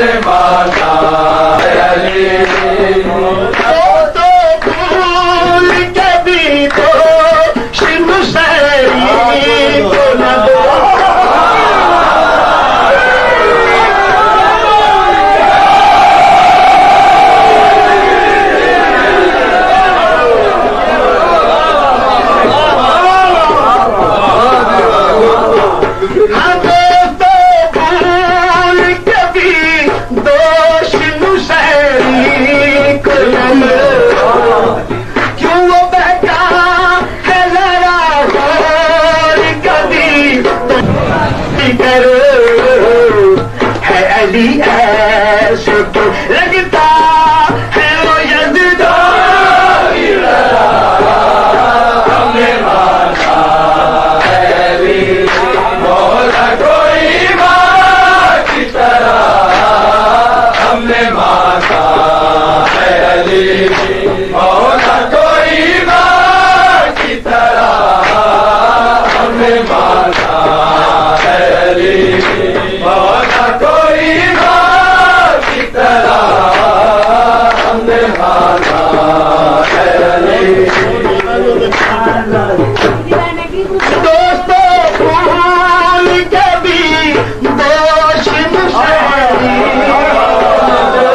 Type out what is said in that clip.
हमने माना है अली। तो भूल के भी तो शिव शहरी को न दो। क्यों वो बहता है लड़ा और कभी तो करो है अली ऐसे तो लगता है वो यज़दा। हमने माना है अली मौला कोई माँ की तरह। हमने माना है अली मौला कोई माँ की तरह। हमने माना है अली मौला कोई माँ की तरह। हमने माना है अली।